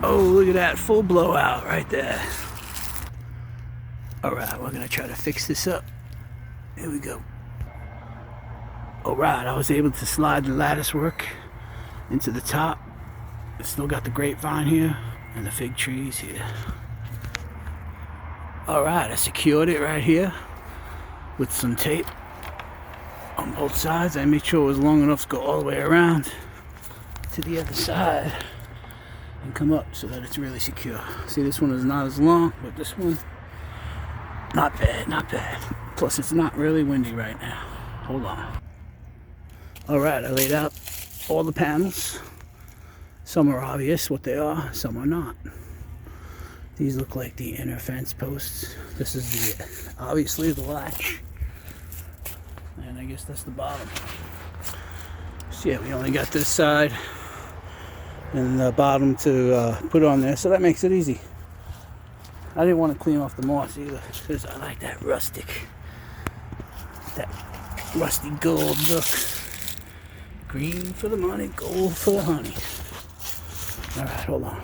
Oh, look at that, full blowout right there. Alright, we're gonna try to fix this up. Here we go. Alright, I was able to slide the lattice work into the top. It's still got the grapevine here and the fig trees here. Alright, I secured it right here with some tape on both sides. I made sure it was long enough to go all the way around to the other side and come up so that it's really secure. See, this one is not as long, but this one, not bad, not bad. Plus, it's not really windy right now. Hold on. Alright, I laid out all the panels. Some are obvious what they are, some are not. These look like the inner fence posts. This is the, obviously, the latch. And I guess that's the bottom. So yeah, we only got this side and the bottom to put on there, so that makes it easy. I didn't want to clean off the moss either, because I like that rustic, that rusty gold look. Green for the money, gold for the honey. Alright, hold on.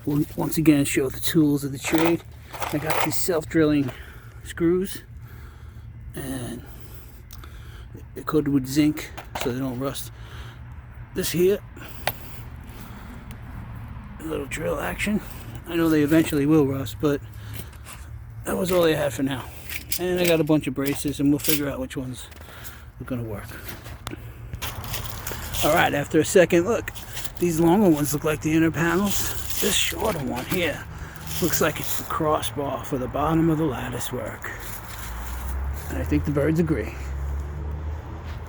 We'll once again show the tools of the trade. I got these self-drilling screws, and they're coated with zinc so they don't rust. This here, a little drill action. I know they eventually will rust, but that was all I had for now. And I got a bunch of braces, and we'll figure out which ones are gonna work. Alright, after a second look, these longer ones look like the inner panels. This shorter one here looks like it's the crossbar for the bottom of the lattice work. And I think the birds agree.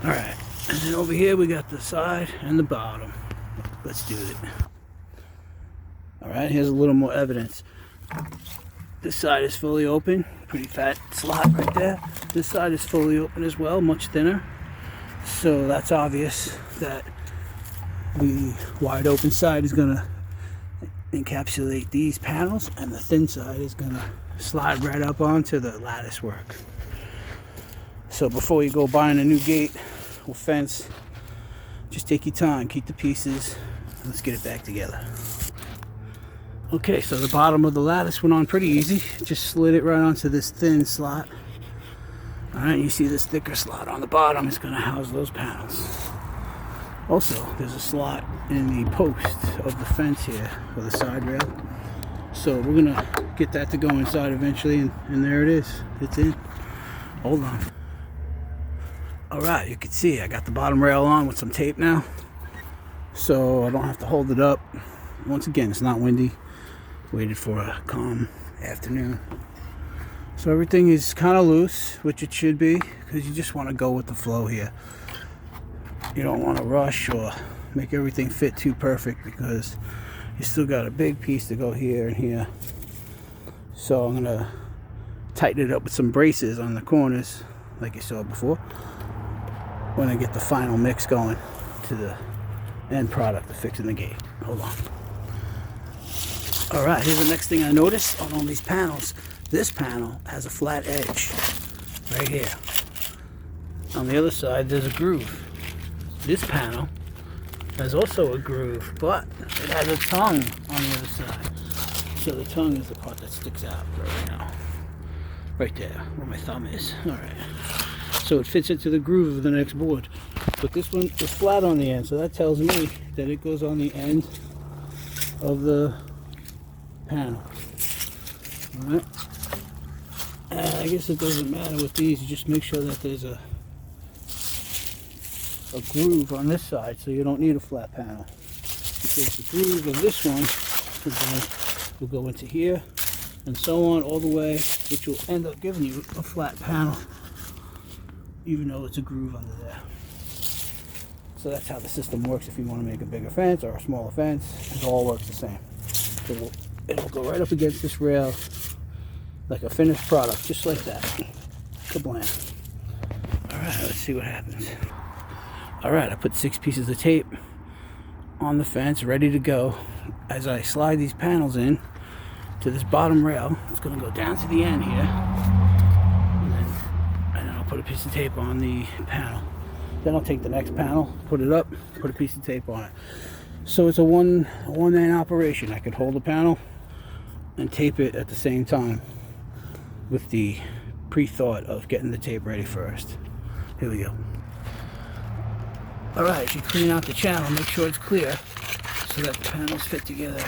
Alright, and then over here we got the side and the bottom. Let's do it. Alright, here's a little more evidence. This side is fully open, pretty fat slot right there. This side is fully open as well, much thinner. So that's obvious that the wide open side is going to encapsulate these panels, and the thin side is going to slide right up onto the lattice work. So before you go buying a new gate or fence, just take your time, keep the pieces, and let's get it back together. Okay, so the bottom of the lattice went on pretty easy. Just slid it right onto this thin slot. Alright, you see this thicker slot on the bottom is going to house those panels. Also, there's a slot in the post of the fence here for the side rail. So we're going to get that to go inside eventually, and there it is. It's in. Hold on. Alright, you can see I got the bottom rail on with some tape now, so I don't have to hold it up. Once again, it's not windy. Waited for a calm afternoon. So everything is kind of loose, which it should be, because you just want to go with the flow here. You don't want to rush or make everything fit too perfect, because you still got a big piece to go here and here. So I'm going to tighten it up with some braces on the corners, like you saw before, when I get the final mix going to the end product of fixing the gate. Hold on. Alright, here's the next thing I noticed on all these panels. This panel has a flat edge right here. On the other side, there's a groove. This panel has also a groove, but it has a tongue on the other side. So the tongue is the part that sticks out right now. Right there, where my thumb is. Alright. So it fits into the groove of the next board. But this one is flat on the end, so that tells me that it goes on the end of the panel. Alright. And I guess it doesn't matter with these, you just make sure that there's a groove on this side, so you don't need a flat panel. Because the groove of this one will go into here, and so on all the way, which will end up giving you a flat panel, even though it's a groove under there. So that's how the system works if you want to make a bigger fence or a smaller fence. It all works the same. It'll go right up against this rail like a finished product, just like that. Kablam. Alright, let's see what happens. Alright, I put 6 pieces of tape on the fence, ready to go. As I slide these panels in to this bottom rail, it's going to go down to the end here. And then I'll put a piece of tape on the panel. Then I'll take the next panel, put it up, put a piece of tape on it. So it's a one-man operation. I could hold the panel and tape it at the same time with the pre-thought of getting the tape ready first. Here we go. Alright, if you clean out the channel, make sure it's clear so that the panels fit together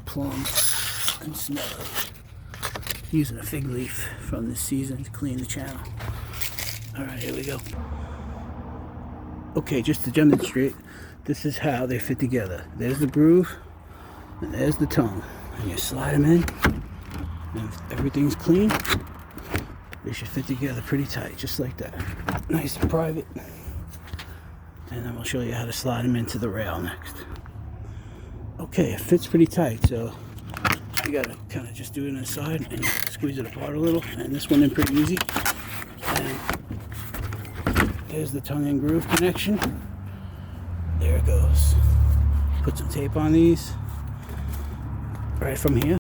plumb and snug. Using a fig leaf from this season to clean the channel. Alright, here we go. Okay, just to demonstrate, this is how they fit together. There's the groove, and there's the tongue. And you slide them in, and if everything's clean, they should fit together pretty tight, just like that. Nice and private. And then we'll show you how to slide them into the rail next. Okay, it fits pretty tight, so you gotta kind of just do it inside and squeeze it apart a little. And this one in pretty easy. And there's the tongue and groove connection. There it goes. Put some tape on these right from here.